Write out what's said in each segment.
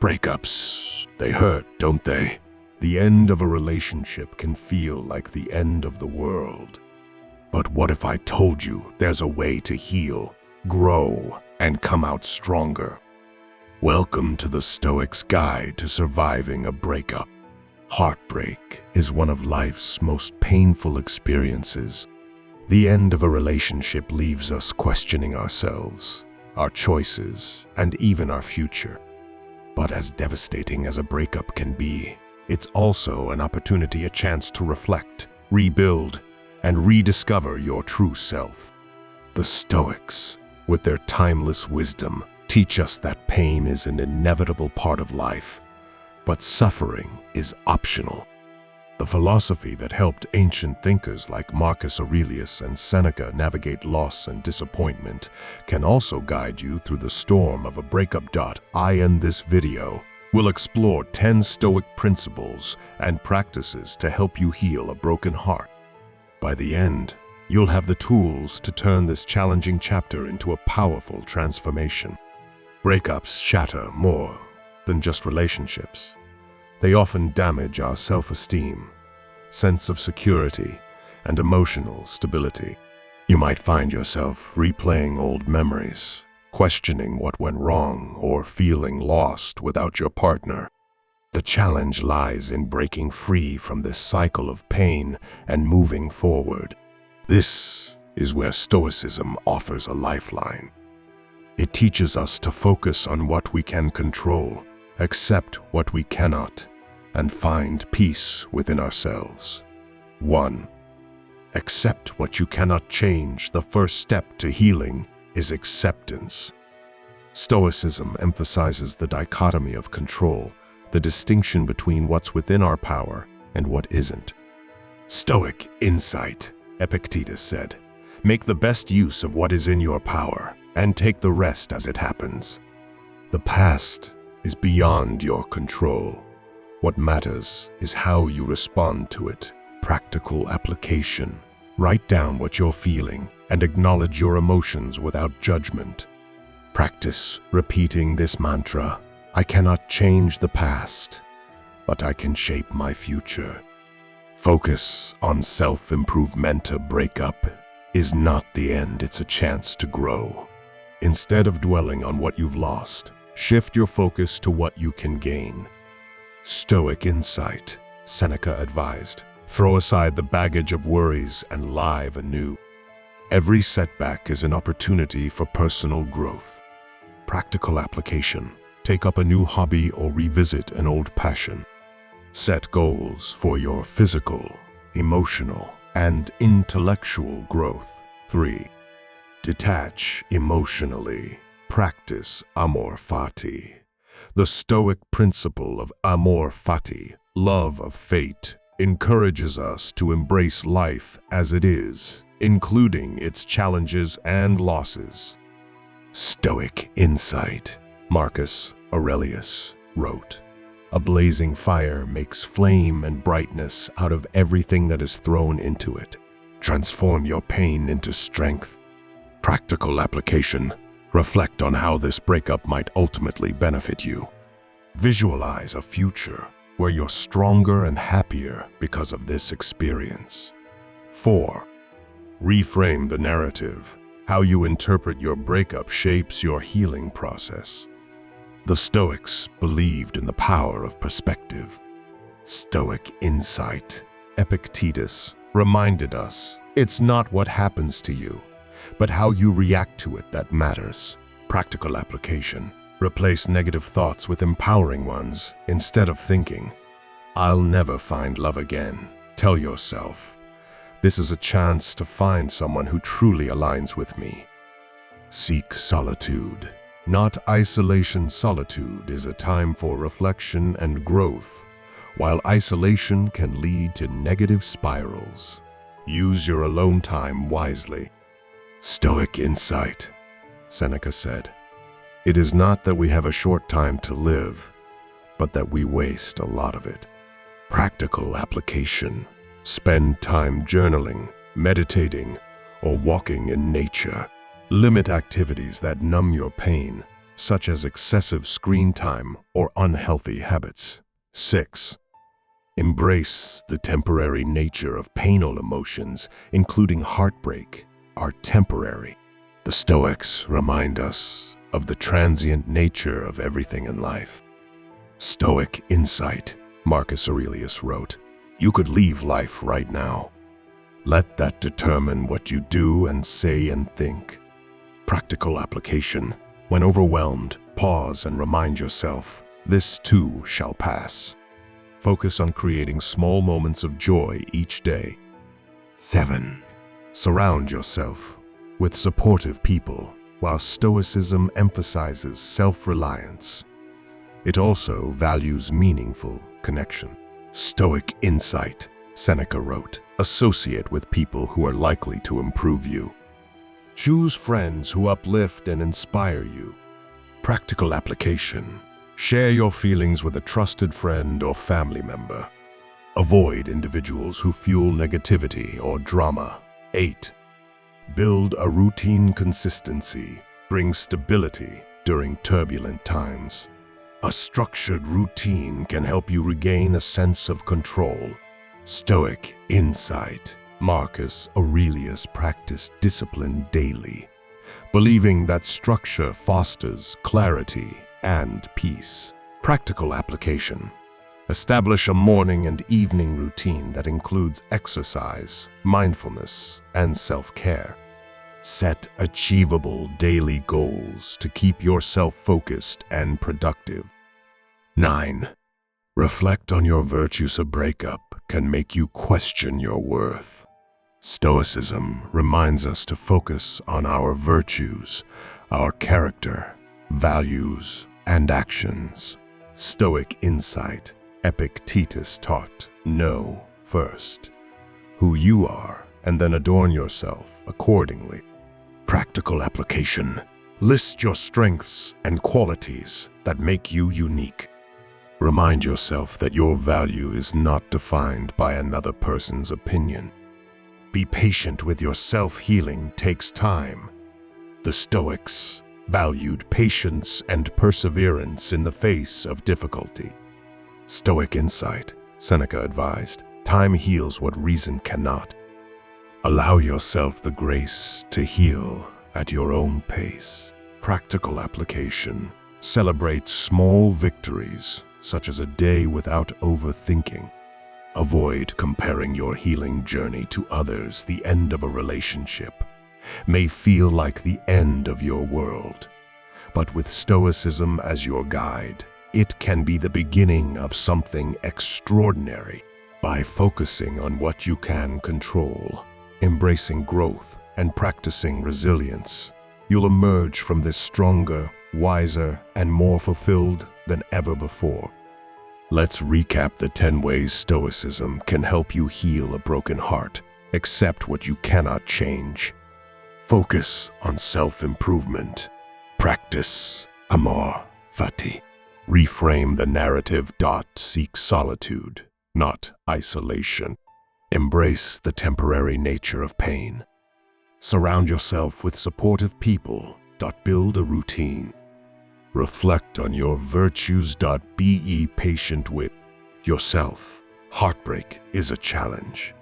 Breakups, they hurt, don't they? The end of a relationship can feel like the end of the world. But what if I told you there's a way to heal, grow, and come out stronger? Welcome to the Stoic's Guide to Surviving a Breakup. Heartbreak is one of life's most painful experiences. The end of a relationship leaves us questioning ourselves, our choices, and even our future. But as devastating as a breakup can be, it's also an opportunity, a chance to reflect, rebuild, and rediscover your true self. The Stoics, with their timeless wisdom, teach us that pain is an inevitable part of life, but suffering is optional. The philosophy that helped ancient thinkers like Marcus Aurelius and Seneca navigate loss and disappointment can also guide you through the storm of a breakup. In this video, we'll explore 10 Stoic principles and practices to help you heal a broken heart. By the end, you'll have the tools to turn this challenging chapter into a powerful transformation. Breakups shatter more than just relationships. They often damage our self-esteem, sense of security, and emotional stability. You might find yourself replaying old memories, questioning what went wrong, or feeling lost without your partner. The challenge lies in breaking free from this cycle of pain and moving forward. This is where Stoicism offers a lifeline. It teaches us to focus on what we can control, accept what we cannot, and find peace within ourselves. 1. Accept what you cannot change. The first step to healing is acceptance. Stoicism emphasizes the dichotomy of control, the distinction between what's within our power and what isn't. Stoic insight, Epictetus said, make the best use of what is in your power and take the rest as it happens. The past is beyond your control. What matters is how you respond to it. Practical application. Write down what you're feeling and acknowledge your emotions without judgment. Practice repeating this mantra: I cannot change the past, but I can shape my future. Focus on self-improvement. A breakup is not the end, it's a chance to grow. Instead of dwelling on what you've lost, shift your focus to what you can gain. Stoic insight, Seneca advised, throw aside the baggage of worries and live anew. Every setback is an opportunity for personal growth. Practical application, take up a new hobby or revisit an old passion. Set goals for your physical, emotional, and intellectual growth. 3. Detach emotionally. Practice amor fati. The Stoic principle of amor fati, love of fate, encourages us to embrace life as it is, including its challenges and losses. Stoic insight, Marcus Aurelius wrote, a blazing fire makes flame and brightness out of everything that is thrown into it. Transform your pain into strength. Practical application. Reflect on how this breakup might ultimately benefit you. Visualize a future where you're stronger and happier because of this experience. 4. Reframe the narrative. How you interpret your breakup shapes your healing process. The Stoics believed in the power of perspective. Stoic insight, Epictetus, reminded us, it's not what happens to you, but how you react to it that matters. Practical application. Replace negative thoughts with empowering ones. Instead of thinking, I'll never find love again, tell yourself, this is a chance to find someone who truly aligns with me. Seek solitude. Not isolation. Solitude is a time for reflection and growth, while isolation can lead to negative spirals. Use your alone time wisely. Stoic insight, Seneca said, it is not that we have a short time to live, but that we waste a lot of it. Practical application. Spend time journaling, meditating, or walking in nature. Limit activities that numb your pain such as excessive screen time or unhealthy habits. 6. Embrace the temporary nature of painful emotions, including heartbreak, are temporary. The Stoics remind us of the transient nature of everything in life. Stoic insight, Marcus Aurelius wrote, "You could leave life right now. Let that determine what you do and say and think." Practical application. When overwhelmed, pause and remind yourself, this too shall pass. Focus on creating small moments of joy each day. 7. Surround yourself with supportive people. While Stoicism emphasizes self-reliance, it also values meaningful connection. Stoic insight, Seneca wrote, associate with people who are likely to improve you. Choose friends who uplift and inspire you. Practical application. Share your feelings with a trusted friend or family member. Avoid individuals who fuel negativity or drama. 8. Build a routine consistency. Bring stability during turbulent times. A structured routine can help you regain a sense of control. Stoic insight. Marcus Aurelius practiced discipline daily, believing that structure fosters clarity and peace. Practical application. Establish a morning and evening routine that includes exercise, mindfulness, and self-care. Set achievable daily goals to keep yourself focused and productive. 9. Reflect on your virtues. A breakup can make you question your worth. Stoicism reminds us to focus on our virtues, our character, values, and actions. Stoic insight, Epictetus taught, know first who you are and then adorn yourself accordingly. Practical application. List your strengths and qualities that make you unique. Remind yourself that your value is not defined by another person's opinion. Be patient with yourself. Healing takes time. The Stoics valued patience and perseverance in the face of difficulty. Stoic insight, Seneca advised, time heals what reason cannot. Allow yourself the grace to heal at your own pace. Practical application. Celebrate small victories, such as a day without overthinking. Avoid comparing your healing journey to others. The end of a relationship may feel like the end of your world, but with Stoicism as your guide, it can be the beginning of something extraordinary. By focusing on what you can control, embracing growth, and practicing resilience, you'll emerge from this stronger, wiser, and more fulfilled than ever before. Let's recap the 10 ways Stoicism can help you heal a broken heart. Accept what you cannot change. Focus on self-improvement. Practice amor fati. Reframe the narrative. Seek solitude, not isolation. Embrace the temporary nature of pain. Surround yourself with supportive people. Build a routine. Reflect on your virtues. Be patient with yourself. Heartbreak is a challenge,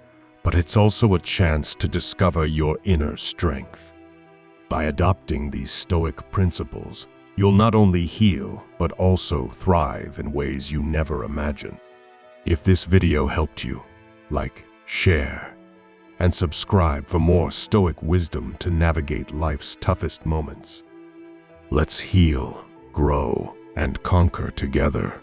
but it's also a chance to discover your inner strength. By adopting these Stoic principles, you'll not only heal, but also thrive in ways you never imagined. If this video helped you, like, share, and subscribe for more Stoic wisdom to navigate life's toughest moments. Let's heal, grow, and conquer together.